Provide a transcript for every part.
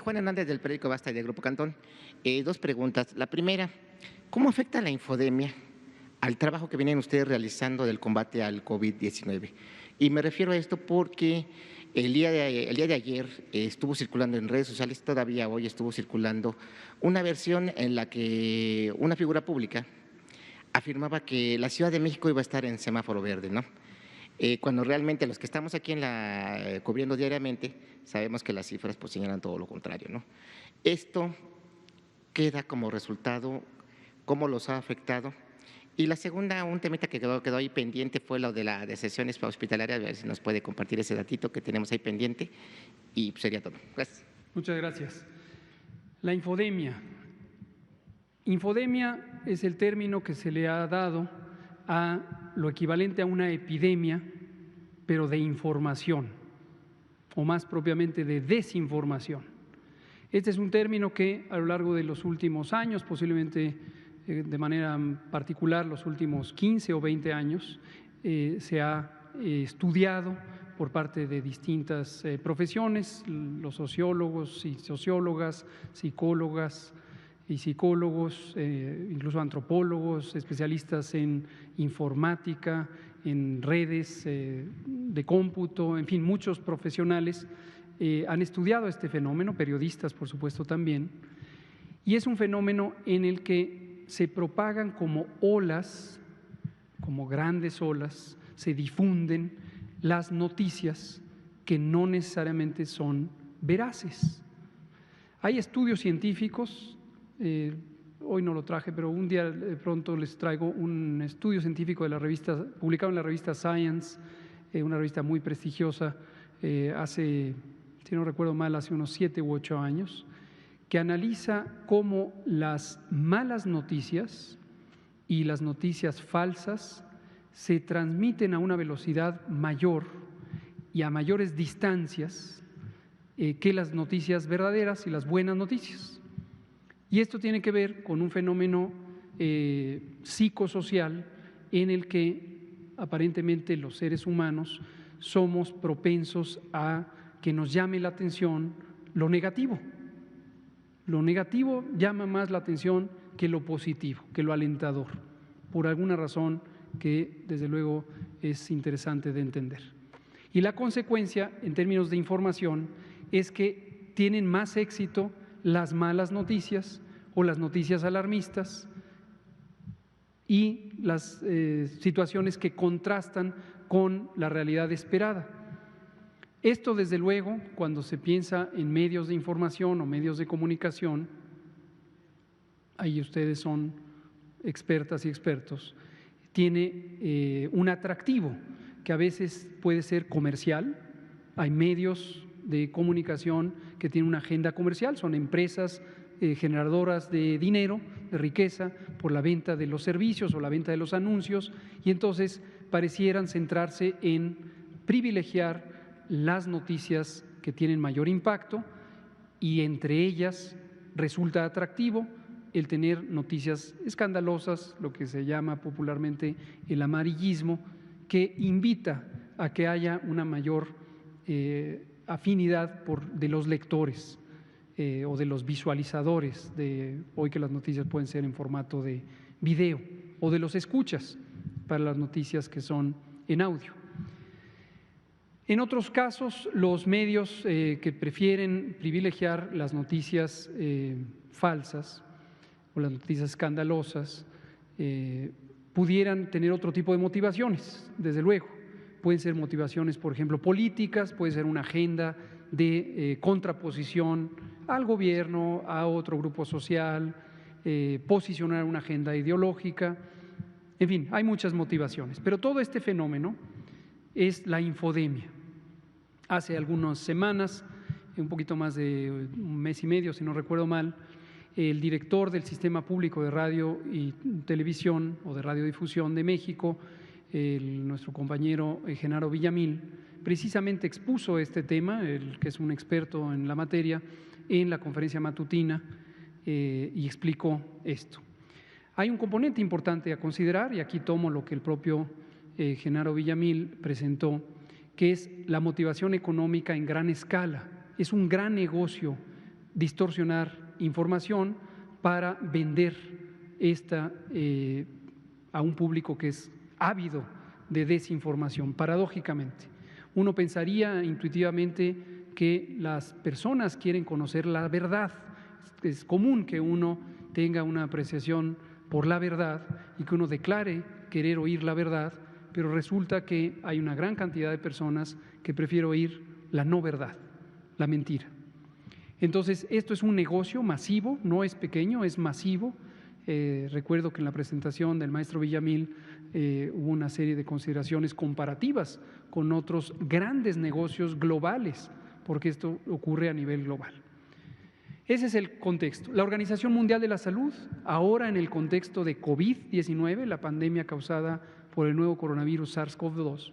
Juan Hernández del periódico Basta y del Grupo Cantón. Dos preguntas. La primera, ¿cómo afecta la infodemia al trabajo que vienen ustedes realizando del combate al COVID-19? Y me refiero a esto porque el día de ayer estuvo circulando en redes sociales, todavía hoy estuvo circulando una versión en la que una figura pública afirmaba que la Ciudad de México iba a estar en semáforo verde, ¿no? Cuando realmente los que estamos aquí cubriendo diariamente sabemos que las cifras pues señalan todo lo contrario, ¿no? Esto queda como resultado, ¿cómo los ha afectado? Y la segunda, un temita que quedó ahí pendiente fue lo de la de sesiones hospitalarias, a ver si nos puede compartir ese datito que tenemos ahí pendiente y pues sería todo. Gracias. Muchas gracias. La infodemia. Infodemia es el término que se le ha dado a lo equivalente a una epidemia, pero de información, o más propiamente de desinformación. Este es un término que a lo largo de los últimos años, posiblemente de manera particular los últimos 15 o 20 años, se ha estudiado por parte de distintas profesiones, los sociólogos y sociólogas, psicólogas y psicólogos, incluso antropólogos, especialistas en informática, en redes de cómputo, en fin, muchos profesionales han estudiado este fenómeno, periodistas por supuesto también, y es un fenómeno en el que se propagan como olas, como grandes olas, se difunden las noticias que no necesariamente son veraces. Hay estudios científicos, hoy no lo traje, pero un día pronto les traigo un estudio científico de la revista, publicado en la revista Science, una revista muy prestigiosa, hace, si no recuerdo mal, hace unos 7 u 8 años, que analiza cómo las malas noticias y las noticias falsas se transmiten a una velocidad mayor y a mayores distancias que las noticias verdaderas y las buenas noticias. Y esto tiene que ver con un fenómeno psicosocial en el que aparentemente los seres humanos somos propensos a que nos llame la atención lo negativo. Lo negativo llama más la atención que lo positivo, que lo alentador, por alguna razón que desde luego es interesante de entender. Y la consecuencia en términos de información es que tienen más éxito las malas noticias o las noticias alarmistas y las situaciones que contrastan con la realidad esperada. Esto, desde luego, cuando se piensa en medios de información o medios de comunicación, ahí ustedes son expertas y expertos, tiene un atractivo que a veces puede ser comercial. Hay medios de comunicación que tienen una agenda comercial, son empresas generadoras de dinero, de riqueza, por la venta de los servicios o la venta de los anuncios, y entonces parecieran centrarse en privilegiar las noticias que tienen mayor impacto, y entre ellas resulta atractivo el tener noticias escandalosas, lo que se llama popularmente el amarillismo, que invita a que haya una mayor afinidad de los lectores o de los visualizadores, de hoy que las noticias pueden ser en formato de video, o de los escuchas para las noticias que son en audio. En otros casos, los medios que prefieren privilegiar las noticias falsas o las noticias escandalosas pudieran tener otro tipo de motivaciones, desde luego. Pueden ser motivaciones, por ejemplo, políticas, puede ser una agenda de contraposición al gobierno, a otro grupo social, posicionar una agenda ideológica, en fin, hay muchas motivaciones. Pero todo este fenómeno es la infodemia. Hace algunas semanas, un poquito más de un mes y medio, si no recuerdo mal, el director del Sistema Público de Radio y Televisión o de Radiodifusión de México, nuestro compañero Genaro Villamil, precisamente expuso este tema, el que es un experto en la materia, en la conferencia matutina y explicó esto. Hay un componente importante a considerar, y aquí tomo lo que el propio Genaro Villamil presentó, que es la motivación económica en gran escala. Es un gran negocio distorsionar información para vender esta a un público que es ávido de desinformación, paradójicamente. Uno pensaría intuitivamente que las personas quieren conocer la verdad. Es común que uno tenga una apreciación por la verdad y que uno declare querer oír la verdad, pero resulta que hay una gran cantidad de personas que prefieren oír la no verdad, la mentira. Entonces, esto es un negocio masivo, no es pequeño, es masivo. Recuerdo que en la presentación del maestro Villamil hubo una serie de consideraciones comparativas con otros grandes negocios globales, porque esto ocurre a nivel global. Ese es el contexto. La Organización Mundial de la Salud, ahora en el contexto de COVID-19, la pandemia causada por el nuevo coronavirus SARS-CoV-2,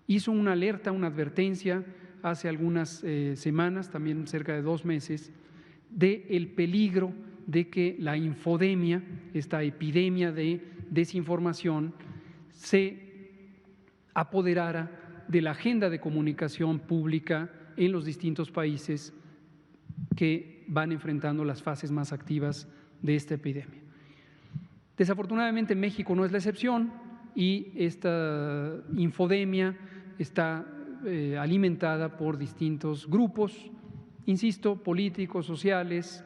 hizo una alerta, una advertencia hace algunas semanas, también cerca de 2 meses, del peligro de que la infodemia, esta epidemia de desinformación, se apoderara de la agenda de comunicación pública en los distintos países que van enfrentando las fases más activas de esta epidemia. Desafortunadamente México no es la excepción y esta infodemia está alimentada por distintos grupos, insisto, políticos, sociales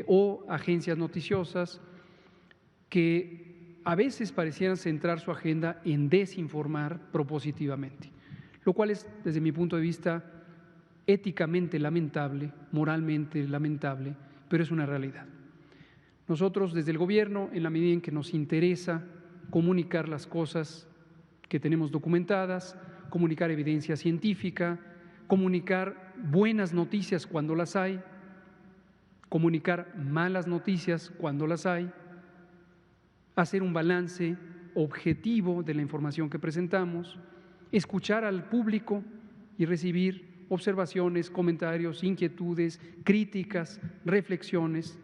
o agencias noticiosas que a veces parecieran centrar su agenda en desinformar propositivamente, lo cual es, desde mi punto de vista, éticamente lamentable, moralmente lamentable, pero es una realidad. Nosotros desde el gobierno, en la medida en que nos interesa comunicar las cosas que tenemos documentadas, comunicar evidencia científica, comunicar buenas noticias cuando las hay, comunicar malas noticias cuando las hay, hacer un balance objetivo de la información que presentamos, escuchar al público y recibir observaciones, comentarios, inquietudes, críticas, reflexiones,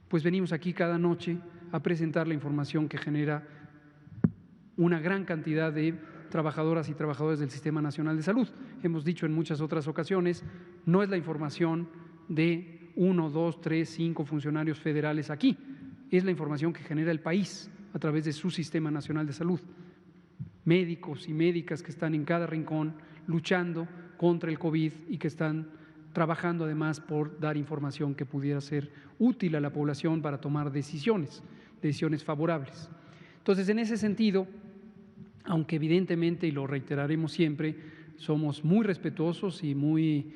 pues venimos aquí cada noche a presentar la información que genera una gran cantidad de trabajadoras y trabajadores del Sistema Nacional de Salud. Hemos dicho en muchas otras ocasiones, no es la información de 1, 2, 3, 5 funcionarios federales aquí, es la información que genera el país a través de su Sistema Nacional de Salud. Médicos y médicas que están en cada rincón luchando contra el COVID y que están trabajando además por dar información que pudiera ser útil a la población para tomar decisiones favorables. Entonces, en ese sentido, aunque evidentemente, y lo reiteraremos siempre, somos muy respetuosos y muy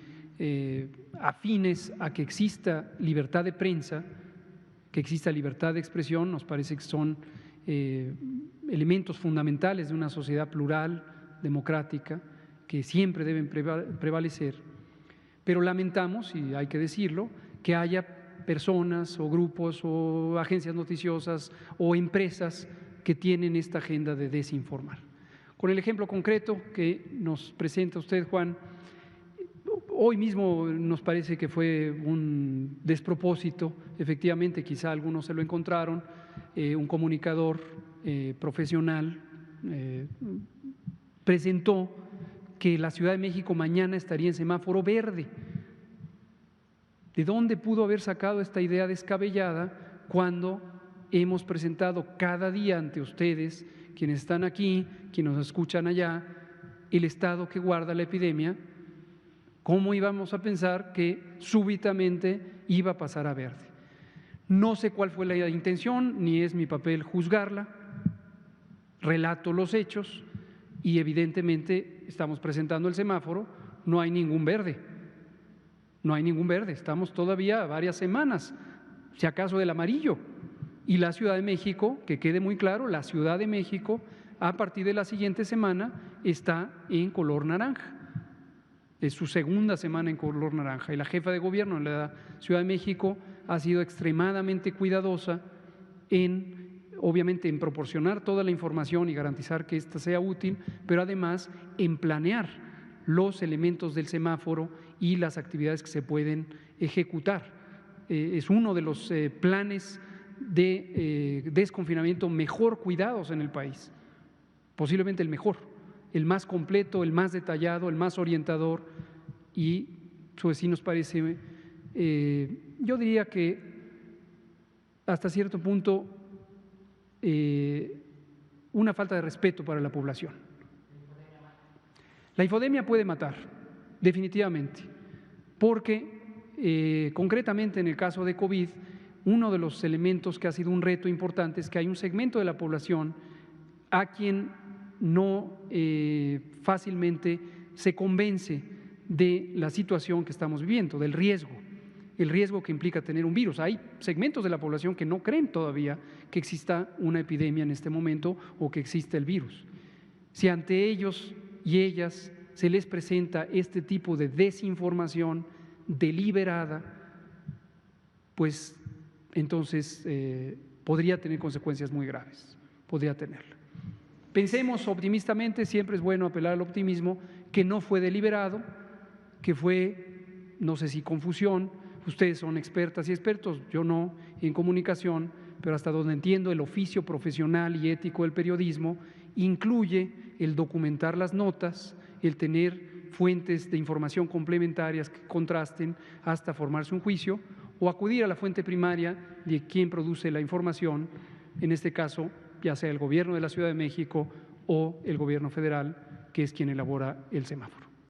afines a que exista libertad de prensa, que exista libertad de expresión, nos parece que son elementos fundamentales de una sociedad plural, democrática, que siempre deben prevalecer, pero lamentamos, y hay que decirlo, que haya personas o grupos o agencias noticiosas o empresas que tienen esta agenda de desinformar. Con el ejemplo concreto que nos presenta usted, Juan, hoy mismo nos parece que fue un despropósito, efectivamente, quizá algunos se lo encontraron, un comunicador profesional presentó que la Ciudad de México mañana estaría en semáforo verde. ¿De dónde pudo haber sacado esta idea descabellada cuando hemos presentado cada día ante ustedes, quienes están aquí, quienes nos escuchan allá, el estado que guarda la epidemia? ¿Cómo íbamos a pensar que súbitamente iba a pasar a verde? No sé cuál fue la intención, ni es mi papel juzgarla, relato los hechos y evidentemente estamos presentando el semáforo, no hay ningún verde, estamos todavía a varias semanas, si acaso del amarillo. Y la Ciudad de México, que quede muy claro, la Ciudad de México a partir de la siguiente semana está en color naranja. Es su segunda semana en color naranja y la jefa de gobierno en la Ciudad de México ha sido extremadamente cuidadosa obviamente en proporcionar toda la información y garantizar que ésta sea útil, pero además en planear los elementos del semáforo y las actividades que se pueden ejecutar. Es uno de los planes de desconfinamiento mejor cuidados en el país, posiblemente el mejor, el más completo, el más detallado, el más orientador, y eso sí nos parece yo diría que hasta cierto punto una falta de respeto para la población. La infodemia puede matar, definitivamente, porque concretamente en el caso de COVID, uno de los elementos que ha sido un reto importante es que hay un segmento de la población a quien no fácilmente se convence de la situación que estamos viviendo, del riesgo, el riesgo que implica tener un virus. Hay segmentos de la población que no creen todavía que exista una epidemia en este momento o que exista el virus. Si ante ellos y ellas se les presenta este tipo de desinformación deliberada, pues entonces podría tener consecuencias muy graves, podría tenerla. Pensemos optimistamente, siempre es bueno apelar al optimismo, que no fue deliberado, que fue, no sé si confusión, ustedes son expertas y expertos, yo no, en comunicación, pero hasta donde entiendo el oficio profesional y ético del periodismo incluye el documentar las notas, el tener fuentes de información complementarias que contrasten hasta formarse un juicio o acudir a la fuente primaria de quien produce la información, en este caso ya sea el gobierno de la Ciudad de México o el gobierno federal, que es quien elabora el semáforo.